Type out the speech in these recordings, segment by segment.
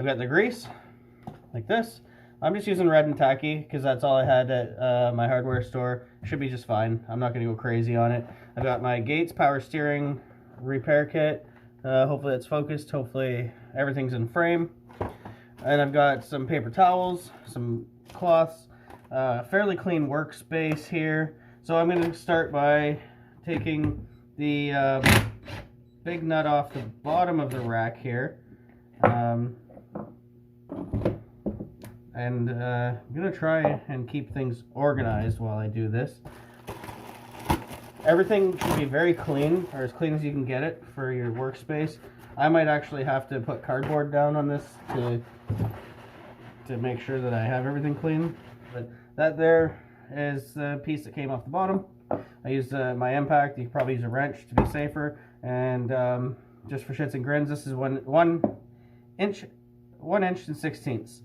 I've got the grease, like this. I'm just using red and tacky because that's all I had at my hardware store. Should be just fine. I'm not going to go crazy on it. I've got my Gates power steering repair kit. Hopefully it's focused. Hopefully everything's in frame. And I've got some paper towels, some cloths, fairly clean workspace here. So I'm going to start by taking the big nut off the bottom of the rack here. And I'm going to try and keep things organized while I do this. Everything should be very clean, or as clean as you can get it for your workspace. I might actually have to put cardboard down on this to make sure that I have everything clean. But that there is the piece that came off the bottom. I used my impact. You could probably use a wrench to be safer. And just for shits and grins, this is 1 inch and 16ths.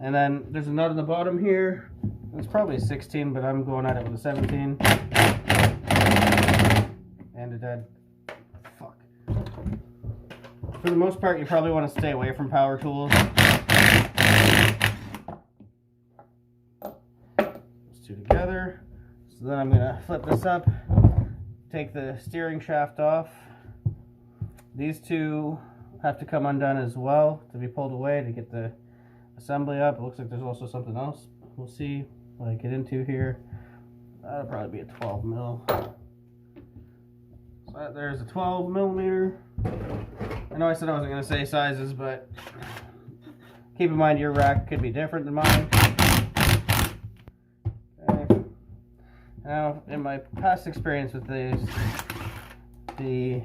And then there's a nut on the bottom here. It's probably a 16, but I'm going at it with a 17. And a dead. Fuck. For the most part, you probably want to stay away from power tools. Those two together. So then I'm going to flip this up, take the steering shaft off. These two have to come undone as well to be pulled away to get the assembly up. It looks like there's also something else we'll see what I get into here. That'll probably be a 12 mil. So there's a 12 millimeter. I know I said I wasn't going to say sizes, but keep in mind your rack could be different than mine. Okay. Now, in my past experience with these, the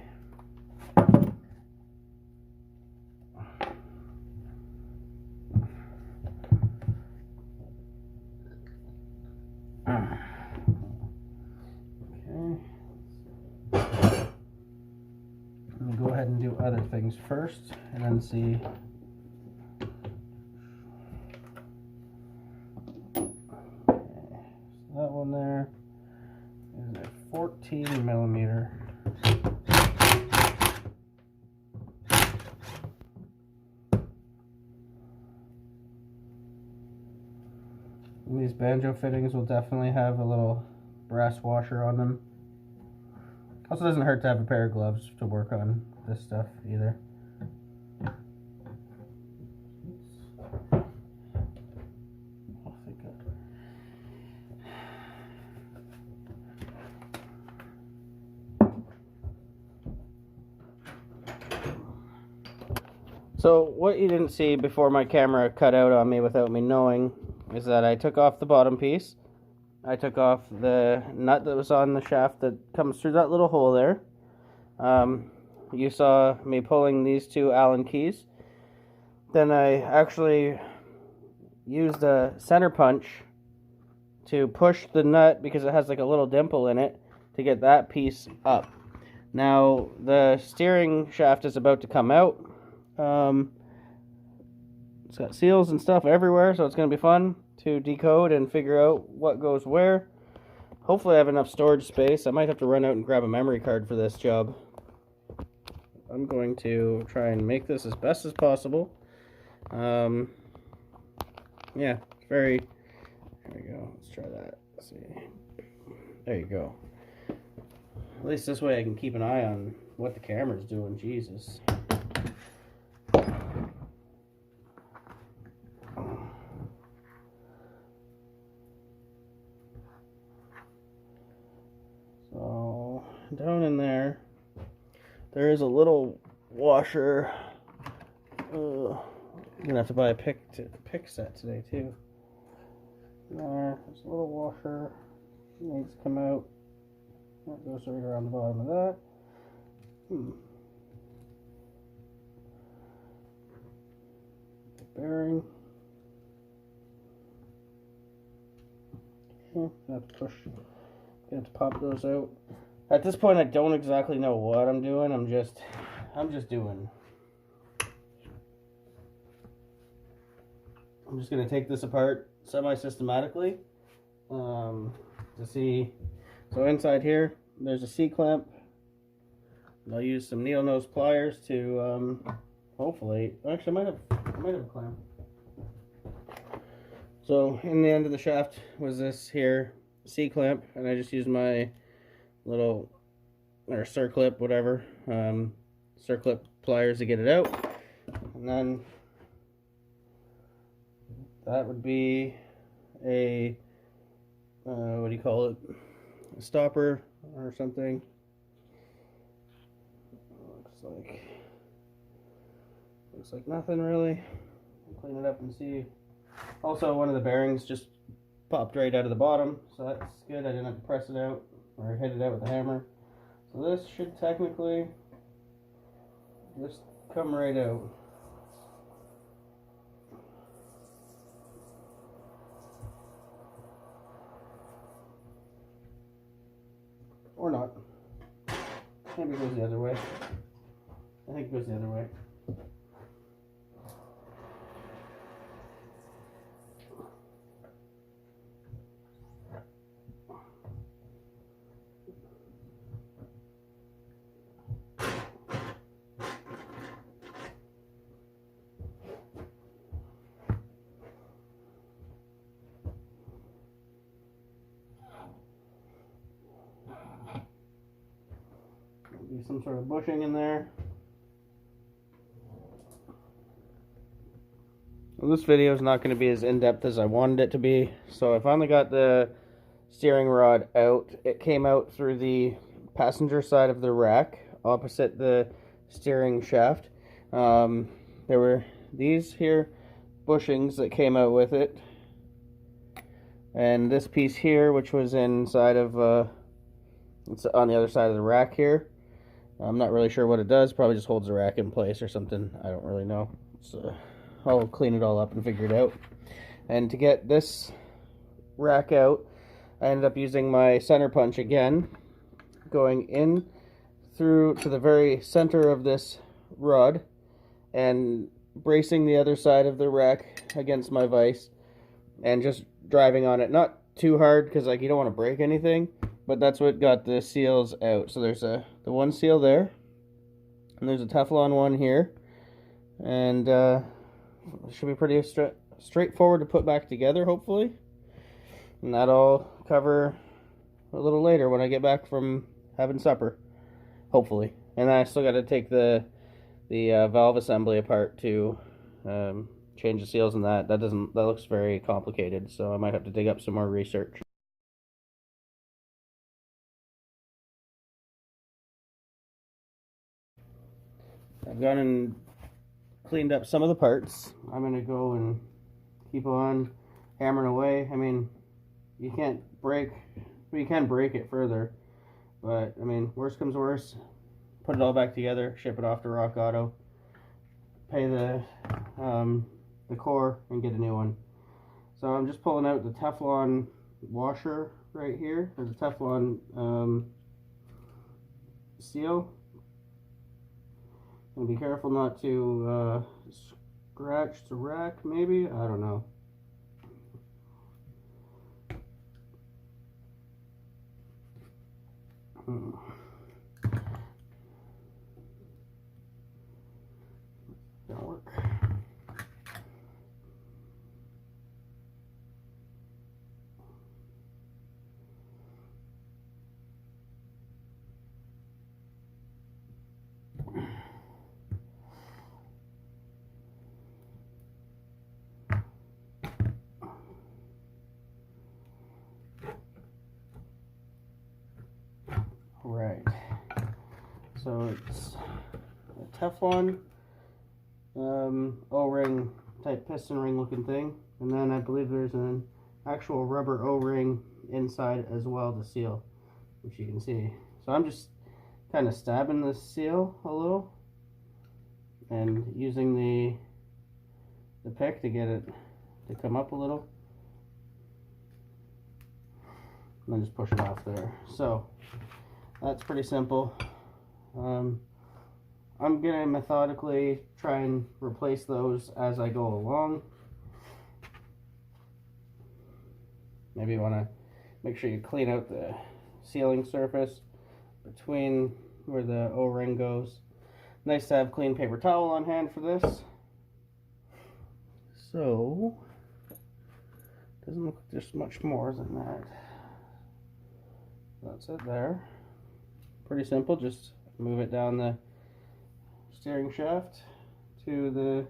go ahead and do other things first and then see. Okay, so that one there is a 14 millimeter. And these banjo fittings will definitely have a little brass washer on them. Also doesn't hurt to have a pair of gloves to work on this stuff either. So what you didn't see before my camera cut out on me without me knowing is that I took off the bottom piece. I took off the nut that was on the shaft that comes through that little hole there. You saw me pulling these two Allen keys. Then I actually used a center punch to push the nut, because it has like a little dimple in it, to get that piece up. Now the steering shaft is about to come out. It's got seals and stuff everywhere, so it's going to be fun to decode and figure out what goes where. Hopefully I have enough storage space. I might have to run out and grab a memory card for this job. I'm going to try and make this as best as possible. Yeah, very... There we go. Let's try that. Let's see. There you go. At least this way I can keep an eye on what the camera's doing. Jesus. So, down in there, there is a little washer. I'm gonna have to buy a pick set today too. There's a little washer. It needs to come out. That goes right around the bottom of that. The bearing. Okay, I have to push. I have to pop those out. At this point, I don't exactly know what I'm doing. I'm just doing. I'm just gonna take this apart semi-systematically to see. So inside here, there's a C-clamp. I'll use some needle nose pliers to hopefully. Actually, I might have I might have a clamp. So in the end of the shaft was this here C-clamp, and I just used my little, or circlip, whatever, circlip pliers to get it out. And then that would be a, what do you call it, a stopper or something. Looks like nothing really. I'll clean it up and see. Also, one of the bearings just popped right out of the bottom, so that's good. I didn't have to press it out or hit it out with a hammer. So this should technically just come right out. Or not. Maybe it goes the other way. I think it goes the other way. Be some sort of bushing in there. Well, this video is not going to be as in-depth as I wanted it to be, so I finally got the steering rod out. It came out through the passenger side of the rack, opposite the steering shaft. There were these here bushings that came out with it, and this piece here, which was inside of, it's on the other side of the rack here. I'm not really sure what it does. Probably just holds the rack in place or something. I don't really know. So I'll clean it all up and figure it out. And to get this rack out, I ended up using my center punch again, going in through to the very center of this rod and bracing the other side of the rack against my vise and just driving on it. Not too hard because like you don't want to break anything, but that's what got the seals out. So there's the one seal there, and there's a Teflon one here, and it should be pretty straightforward to put back together, hopefully. And that'll cover a little later when I get back from having supper, hopefully. And then I still got to take the valve assembly apart to change the seals and that. That looks very complicated, so I might have to dig up some more research. I've gone and cleaned up some of the parts. I'm going to go and keep on hammering away. I mean, you can't break, well, you can break it further, but I mean, worst comes worst, put it all back together, ship it off to Rock Auto, pay the core, and get a new one. So I'm just pulling out the Teflon washer right here, or the Teflon seal. And be careful not to scratch the rack, maybe? I don't know. Don't work. Right, so it's a Teflon O-ring type piston ring looking thing, and then I believe there's an actual rubber O-ring inside as well to seal, which you can see. So I'm just kind of stabbing the seal a little and using the pick to get it to come up a little, and then just push it off there. So that's pretty simple. I'm gonna methodically try and replace those as I go along. Maybe you want to make sure you clean out the sealing surface between where the O-ring goes. Nice to have clean paper towel on hand for this. So, doesn't look like there's much more than that. That's it there. Pretty simple, just move it down the steering shaft to the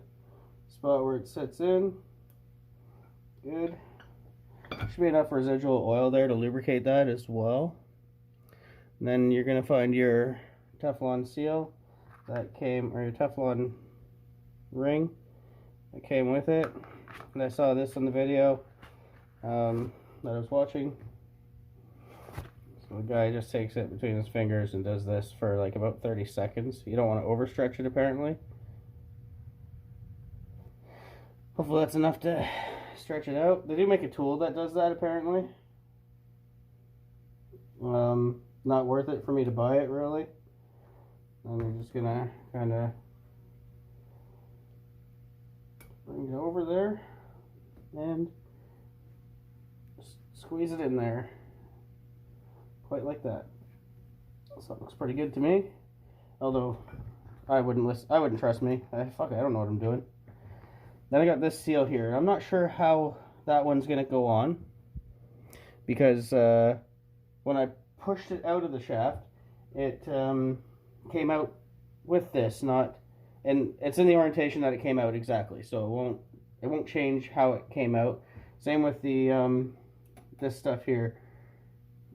spot where it sits in. Good. Should be enough residual oil there to lubricate that as well. And then you're going to find your Teflon seal that came, or your Teflon ring that came with it. And I saw this in the video that I was watching. So the guy just takes it between his fingers and does this for like about 30 seconds. You don't want to overstretch it apparently. Hopefully that's enough to stretch it out. They do make a tool that does that apparently. Not worth it for me to buy it really. And I'm just gonna kind of bring it over there and squeeze it in there, quite like that. So it looks pretty good to me. Although I wouldn't trust me. I don't know what I'm doing. Then I got this seal here, and I'm not sure how that one's gonna go on because when I pushed it out of the shaft, it came out with this, and it's in the orientation that it came out exactly, so it won't change how it came out. Same with the this stuff here,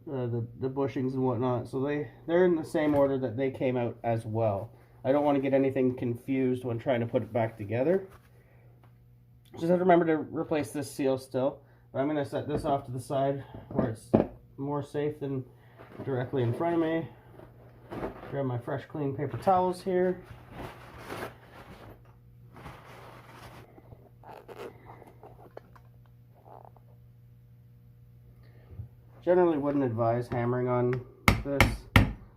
the bushings and whatnot. So they're in the same order that they came out as well. I don't want to get anything confused when trying to put it back together. Just have to remember to replace this seal still. But I'm going to set this off to the side where it's more safe than directly in front of me. Grab my fresh clean paper towels here. Generally wouldn't advise hammering on this,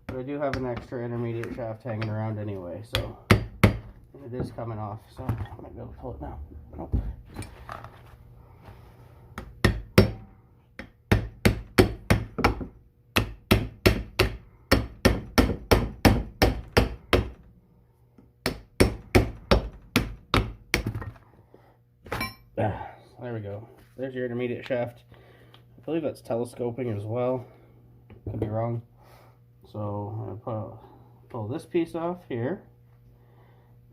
but I do have an extra intermediate shaft hanging around anyway, so it is coming off, so I might be able to pull it now. Nope. There we go. There's your intermediate shaft. I believe that's telescoping as well. Could be wrong. So I'm gonna pull this piece off here,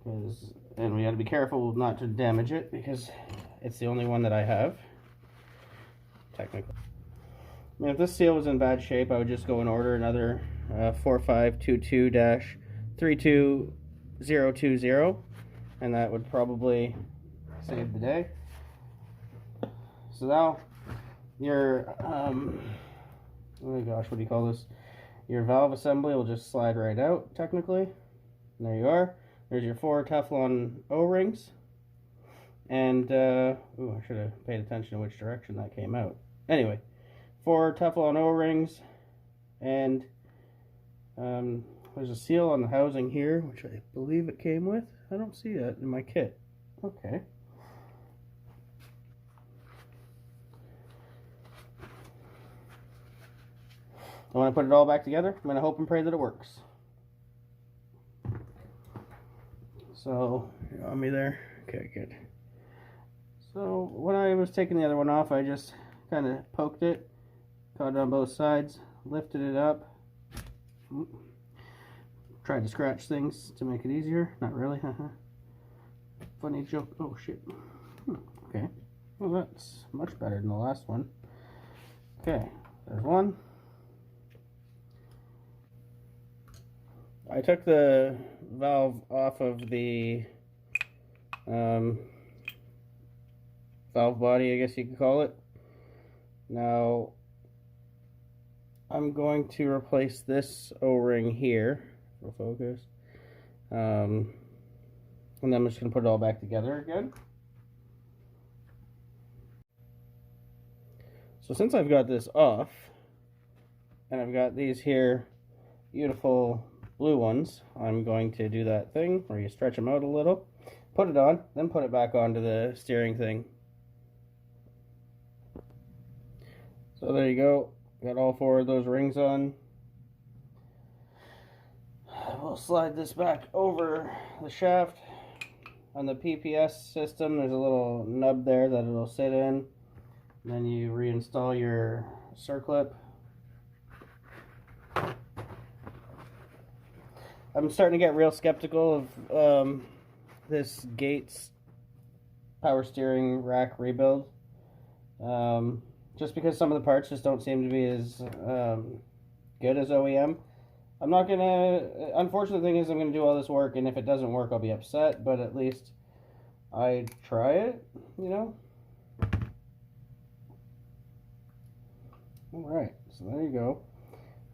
and we got to be careful not to damage it because it's the only one that I have. Technically, I mean, if this seal was in bad shape, I would just go and order another 4522-32020, and that would probably save the day. So now your oh my gosh, what do you call this? Your valve assembly will just slide right out technically. And there you are. There's your 4 Teflon O-rings. And ooh, I should have paid attention to which direction that came out. Anyway, 4 Teflon O-rings, and there's a seal on the housing here, which I believe it came with. I don't see that in my kit. Okay. When I put it all back together, I'm going to hope and pray that it works. So, you got me there? Okay, good. So, when I was taking the other one off, I just kind of poked it, caught it on both sides, lifted it up, tried to scratch things to make it easier. Not really, funny joke. Oh, shit. Okay. Well, that's much better than the last one. Okay, there's one. I took the valve off of the valve body, I guess you could call it. Now, I'm going to replace this O-ring here for focus. And then I'm just going to put it all back together again. So since I've got this off, and I've got these here beautiful blue ones, I'm going to do that thing where you stretch them out a little, put it on, then put it back onto the steering thing. So there you go, got all 4 of those rings on. We'll slide this back over the shaft. on the PPS system, there's a little nub there that it'll sit in. Then you reinstall your circlip. I'm starting to get real skeptical of this Gates power steering rack rebuild. Just because some of the parts just don't seem to be as good as OEM. I'm not gonna, unfortunate thing is I'm gonna do all this work, and if it doesn't work I'll be upset, but at least I try it, you know? Alright, so there you go.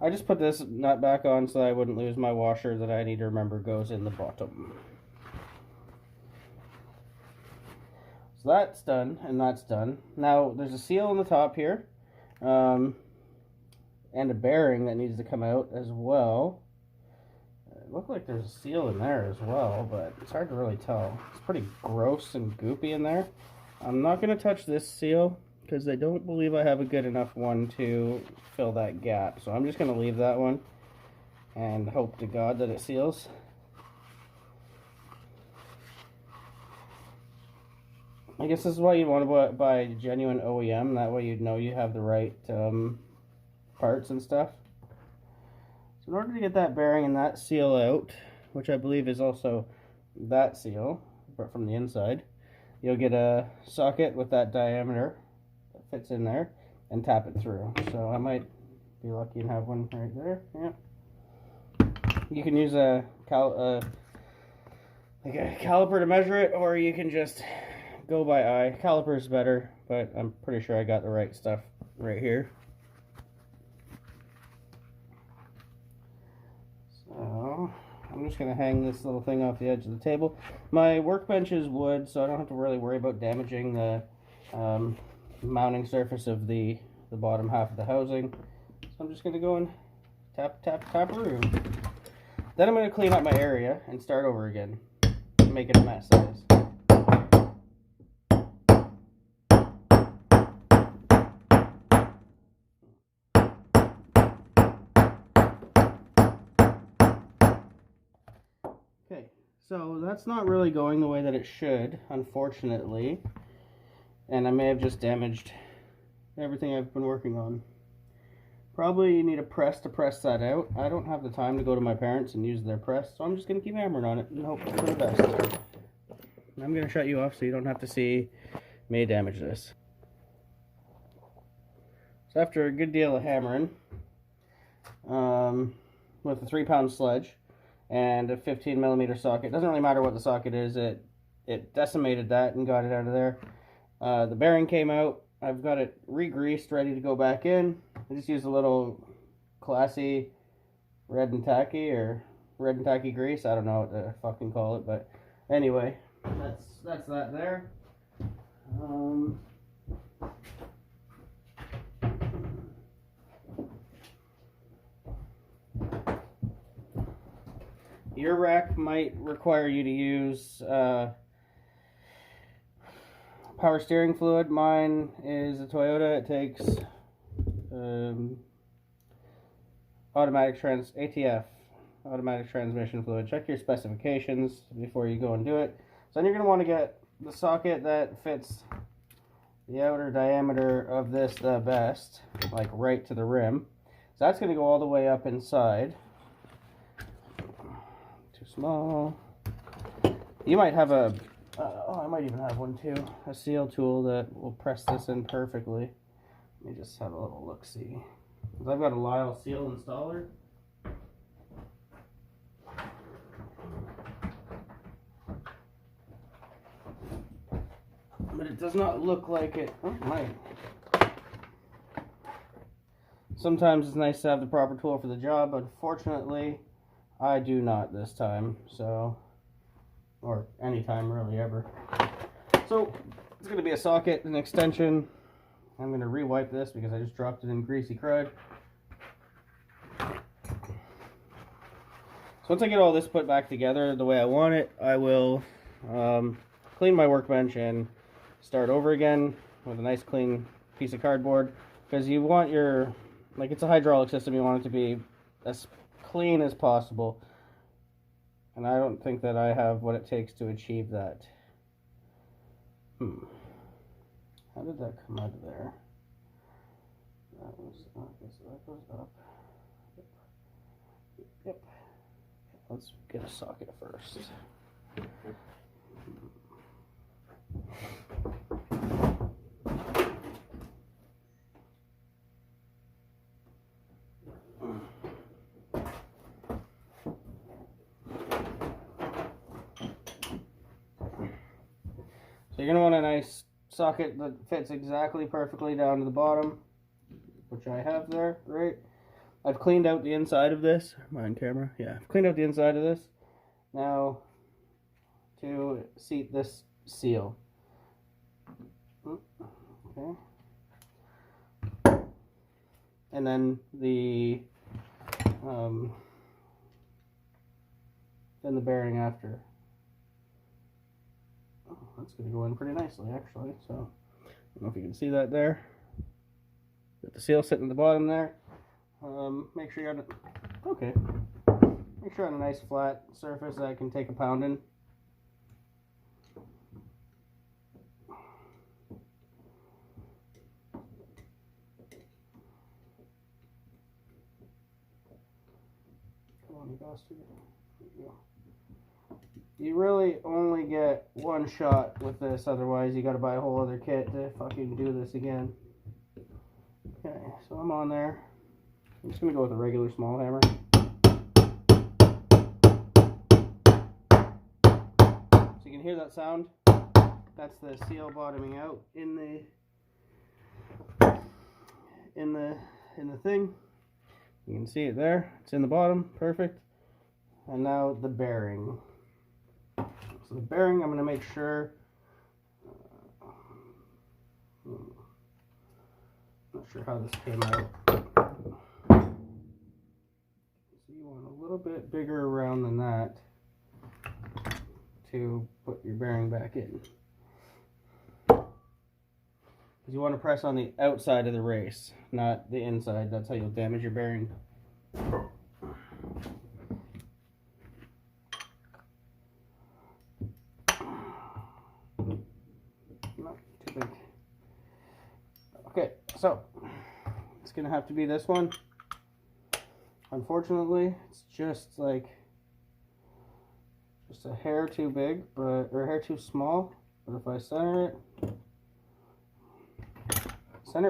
I just put this nut back on so I wouldn't lose my washer that I need to remember goes in the bottom. So that's done, and that's done. Now, there's a seal on the top here, and a bearing that needs to come out as well. It looked like there's a seal in there as well, but it's hard to really tell. It's pretty gross and goopy in there. I'm not going to touch this seal because I don't believe I have a good enough one to fill that gap. So I'm just going to leave that one and hope to God that it seals. I guess this is why you want to buy genuine OEM. That way you'd know you have the right parts and stuff. So in order to get that bearing and that seal out, which I believe is also that seal, but from the inside, you'll get a socket with that diameter that fits in there and tap it through. So I might be lucky and have one right there. Yeah. You can use a caliper to measure it, or you can just go by eye. Caliper is better, but I'm pretty sure I got the right stuff right here. So I'm just going to hang this little thing off the edge of the table. My workbench is wood, so I don't have to really worry about damaging the mounting surface of the bottom half of the housing. So I'm just going to go and tap-a-roo. Then I'm going to clean up my area and start over again, make it a mess, that is. Okay, so that's not really going the way that it should, unfortunately. And I may have just damaged everything I've been working on. Probably need a press to press that out. I don't have the time to go to my parents and use their press, so I'm just going to keep hammering on it and hope for the best. I'm going to shut you off so you don't have to see me damage this. So after a good deal of hammering, with a 3-pound sledge and a 15mm socket, doesn't really matter what the socket is, it decimated that and got it out of there. The bearing came out. I've got it re-greased, ready to go back in. I just used a little classy red and tacky grease. I don't know what to fucking call it, but anyway, that's that there. Your rack might require you to use power steering fluid. Mine is a Toyota. It takes ATF, automatic transmission fluid. Check your specifications before you go and do it. So then you're going to want to get the socket that fits the outer diameter of this the best, like right to the rim. So that's going to go all the way up inside. Too small. You might have a I might even have one too, a seal tool that will press this in perfectly. Let me just have a little look-see. Because I've got a Lyle seal installer. But it does not look like it. Oh, it might. Sometimes it's nice to have the proper tool for the job. Unfortunately, I do not this time. So, or anytime really ever. So it's going to be a socket, an extension. I'm going to re-wipe this because I just dropped it in greasy crud. So once I get all this put back together the way I want it, I will clean my workbench and start over again with a nice clean piece of cardboard. Because you want your, like, it's a hydraulic system, you want it to be as clean as possible. And I don't think that I have what it takes to achieve that. How did that come out of there? That was, okay, so that goes up. Yep. Let's get a socket first. So you're going to want a nice socket that fits exactly perfectly down to the bottom, which I have there. Great. I've cleaned out the inside of this. Am I on camera? Yeah, I've cleaned out the inside of this. Now, to seat this seal. Okay. And then the bearing after. Oh, that's going to go in pretty nicely, actually. So, I don't know if you can see that there. Got the seal sitting at the bottom there. Make sure you're on Make sure on a nice flat surface that I can take a pounding. Come on, you bastard. There you go. You really only get one shot with this, otherwise you gotta buy a whole other kit to fucking do this again. Okay, so I'm on there. I'm just gonna go with a regular small hammer. So you can hear that sound. That's the seal bottoming out in the thing. You can see it there. It's in the bottom. Perfect. And now the bearing. So the bearing, I'm going to make sure. Not sure how this came out. So you want a little bit bigger around than that to put your bearing back in. You want to press on the outside of the race, not the inside. That's how you'll damage your bearing. Not too big. Okay, so it's gonna have to be this one. Unfortunately, it's just a hair too big, or a hair too small. But if I center it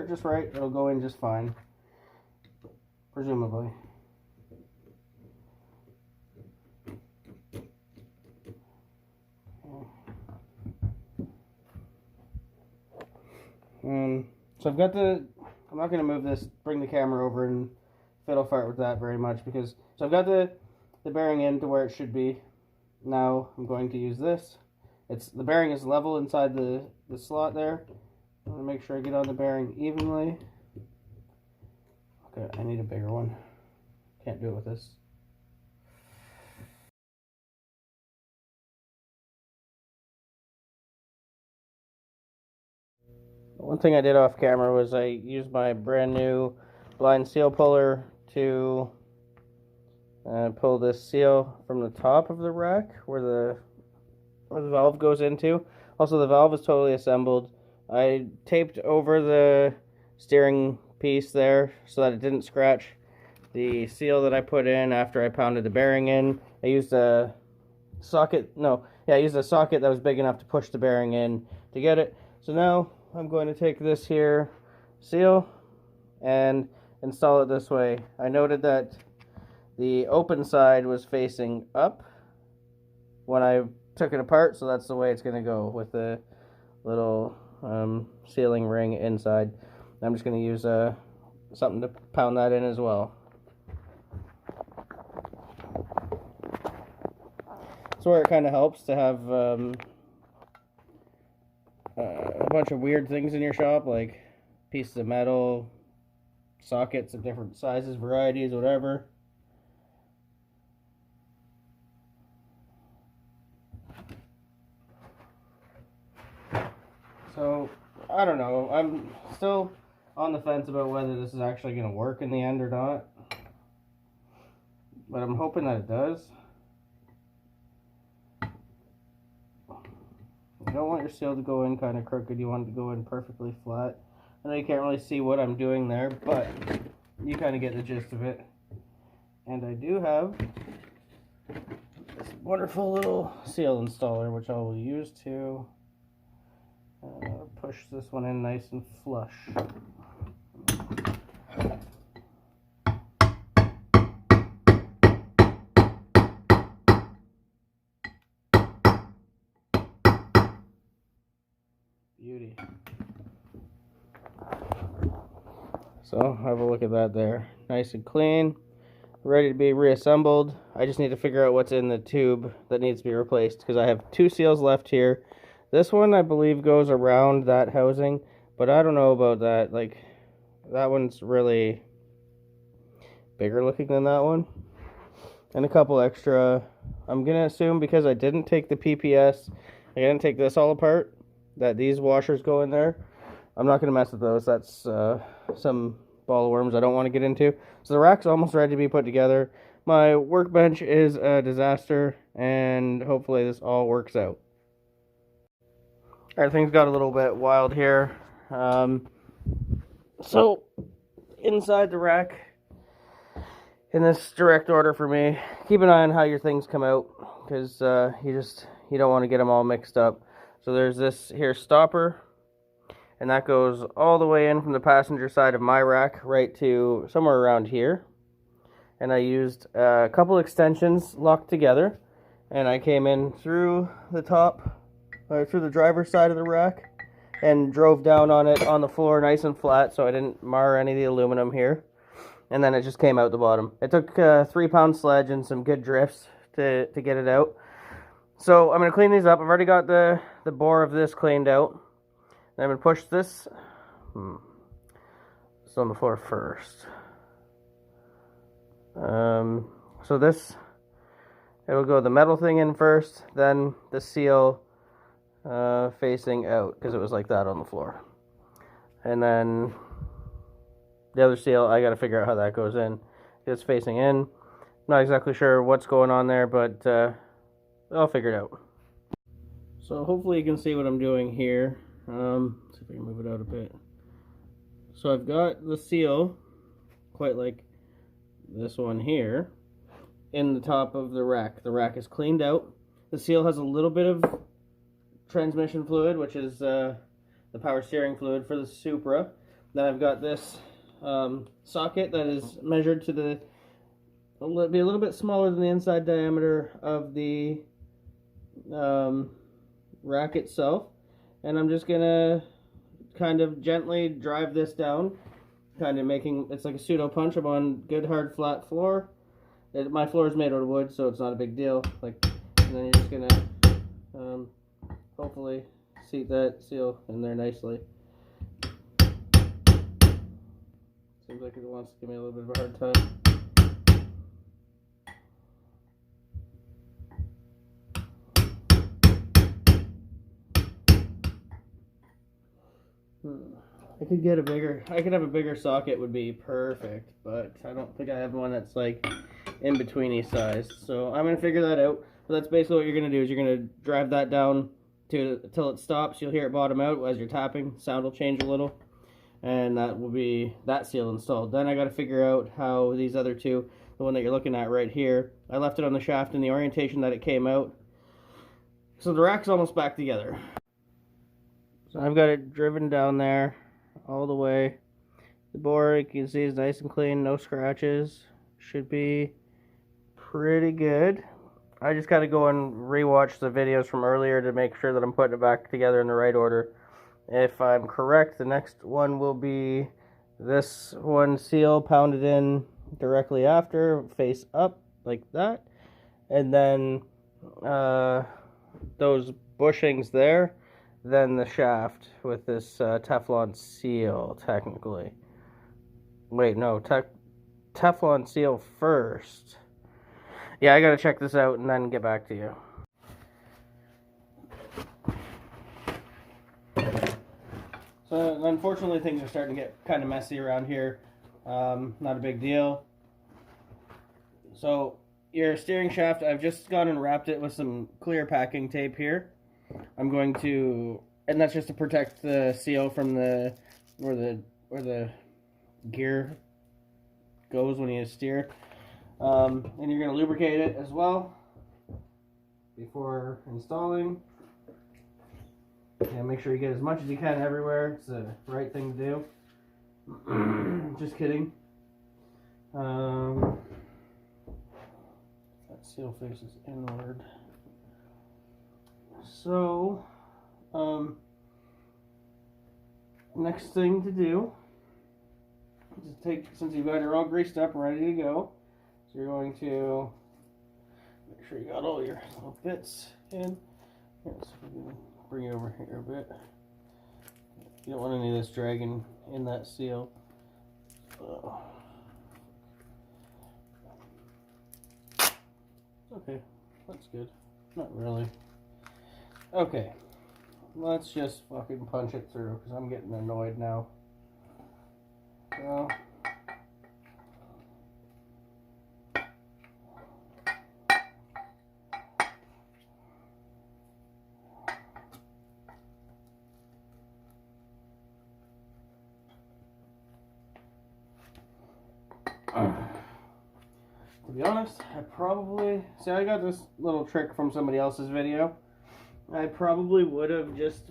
just right, it'll go in just fine, presumably. So I've got I'm not going to move this, bring the camera over and fiddle fart with that very much, because, so I've got the bearing in to where it should be. Now I'm going to use this. The bearing is level inside the slot there. I want to make sure I get on the bearing evenly. Okay, I need a bigger one. Can't do it with this. One thing I did off camera was I used my brand new blind seal puller to pull this seal from the top of the rack where the valve goes into. Also, the valve is totally assembled. I taped over the steering piece there so that it didn't scratch the seal that I put in after I pounded the bearing in. I used a socket that was big enough to push the bearing in to get it. So now I'm going to take this here seal and install it this way. I noted that the open side was facing up when I took it apart, so that's the way it's going to go, with the little sealing ring inside. I'm just going to use something to pound that in as well. That's where it kind of helps to have a bunch of weird things in your shop, like pieces of metal, sockets of different sizes, varieties, whatever. So, I don't know. I'm still on the fence about whether this is actually going to work in the end or not. But I'm hoping that it does. don't want your seal to go in kind of crooked. You want it to go in perfectly flat. I know you can't really see what I'm doing there, but you kind of get the gist of it. And I do have this wonderful little seal installer, which I will use to push this one in nice and flush. Beauty. So have a look at that there. Nice and clean, ready to be reassembled. I just need to figure out what's in the tube that needs to be replaced, because I have 2 seals left here. This one I believe goes around that housing, but I don't know about that. Like, that one's really bigger looking than that one. And a couple extra. I'm gonna assume, because I didn't take the PPS, I didn't take this all apart, that these washers go in there. I'm not going to mess with those. That's some ball of worms I don't want to get into. So the rack's almost ready to be put together. My workbench is a disaster, and hopefully this all works out. Alright, things got a little bit wild here. So inside the rack, in this direct order for me, keep an eye on how your things come out, because you don't want to get them all mixed up. So there's this here stopper, and that goes all the way in from the passenger side of my rack right to somewhere around here. And I used a couple extensions locked together, and I came in through the top, through the driver's side of the rack, and drove down on it on the floor nice and flat, so I didn't mar any of the aluminum here. And then it just came out the bottom. It took a 3-pound sledge and some good drifts to get it out. So I'm going to clean these up. I've already got the bore of this cleaned out. I'm going to push this it's on the floor first. So this, it will go the metal thing in first, then the seal facing out, because it was like that on the floor. And then the other seal, I got to figure out how that goes in. It's facing in. Not exactly sure what's going on there, but I'll figure it out. So hopefully you can see what I'm doing here. See if I can move it out a bit. So I've got the seal, quite like this one here, in the top of the rack. The rack is cleaned out. The seal has a little bit of transmission fluid, which is the power steering fluid for the Supra. Then I've got this socket that is measured to be a little bit smaller than the inside diameter of the rack itself, and I'm just gonna kind of gently drive this down, kind of making it's like a pseudo punch. I'm on good hard flat floor. My floor is made out of wood, so it's not a big deal. Like, and then you're just gonna hopefully seat that seal in there nicely. Seems like it wants to give me a little bit of a hard time. I could have a bigger socket, would be perfect, but I don't think I have one that's like in betweeny size. So I'm gonna figure that out. But that's basically what you're gonna do, is you're gonna drive that down till it stops. You'll hear it bottom out as you're tapping. Sound will change a little, and that will be that seal installed. Then I got to figure out how these other two, the one that you're looking at right here, I left it on the shaft in the orientation that it came out. So the rack's almost back together. So I've got it driven down there all the way. The bore, you can see, is nice and clean, no scratches. Should be pretty good. I just got to go and rewatch the videos from earlier to make sure that I'm putting it back together in the right order. If I'm correct, the next one will be this one seal pounded in directly after, face up like that, and then those bushings there, then the shaft with this Teflon seal, technically. Wait, no, Teflon seal first. Yeah, I gotta check this out and then get back to you. So unfortunately things are starting to get kind of messy around here. Not a big deal. So your steering shaft, I've just gone and wrapped it with some clear packing tape here. I'm going to, and that's just to protect the seal from where the gear goes when you steer. And you're going to lubricate it as well before installing. And make sure you get as much as you can everywhere. It's the right thing to do. Just kidding. That seal faces inward. So, next thing to do is take, since you've got it all greased up and ready to go, so you're going to make sure you got all your little bits in. Here, so we can bring it over here a bit. You don't want any of this dragging in that seal. So. Okay, that's good. Not really. Okay, let's just fucking punch it through because I'm getting annoyed now. So, to be honest, I probably, see, I got this little trick from somebody else's video. I probably would have just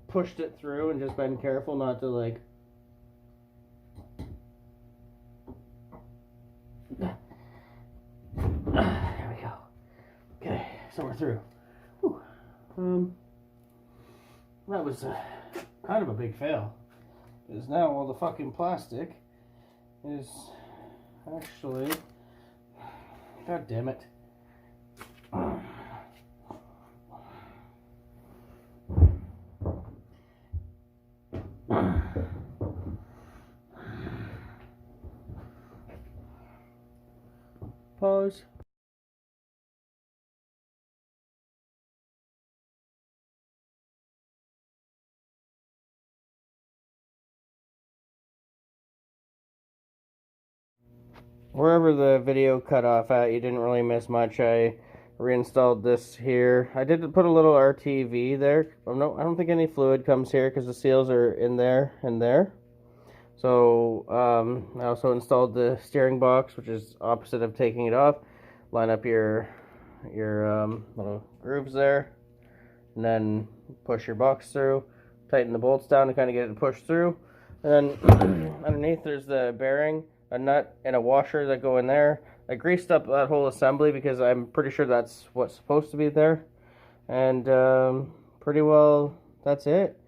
pushed it through and just been careful not to, like, there we go. Okay, so we're through. Whew. That was kind of a big fail, because now all the fucking plastic is actually, god damn it. Pause. Wherever the video cut off at, you didn't really miss much. I reinstalled this here. I did put a little RTV there. I don't think any fluid comes here because the seals are in there and there. So I also installed the steering box, which is opposite of taking it off. Line up your little grooves there, and then push your box through. Tighten the bolts down to kind of get it to push through. And then underneath there's the bearing, a nut, and a washer that go in there. I greased up that whole assembly because I'm pretty sure that's what's supposed to be there. And pretty well that's it.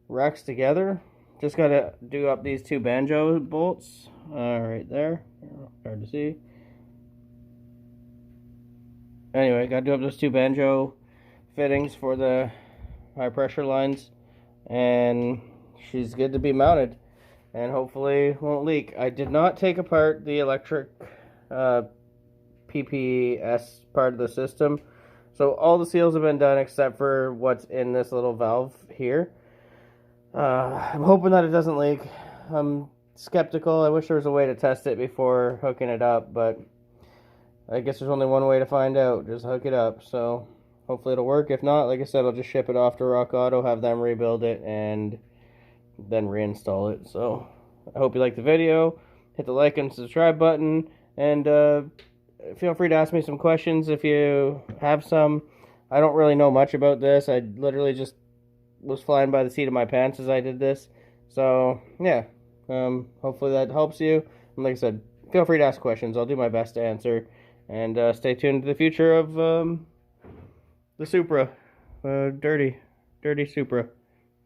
Racks together. Just gotta do up these two banjo bolts right there. Hard to see. Anyway, gotta do up those two banjo fittings for the high pressure lines, and she's good to be mounted, and hopefully won't leak. I did not take apart the electric PPS part of the system, so all the seals have been done except for what's in this little valve here. I'm hoping that it doesn't leak. I'm skeptical. I wish there was a way to test it before hooking it up, but I guess there's only one way to find out. Just hook it up. So hopefully it'll work. If not, like I said, I'll just ship it off to Rock Auto, have them rebuild it, and then reinstall it. So I hope you liked the video. Hit the like and subscribe button, and feel free to ask me some questions if you have some. I don't really know much about this. I literally just was flying by the seat of my pants as I did this. So yeah, hopefully that helps you. And like I said, feel free to ask questions. I'll do my best to answer. And stay tuned to the future of the Supra. Dirty Supra.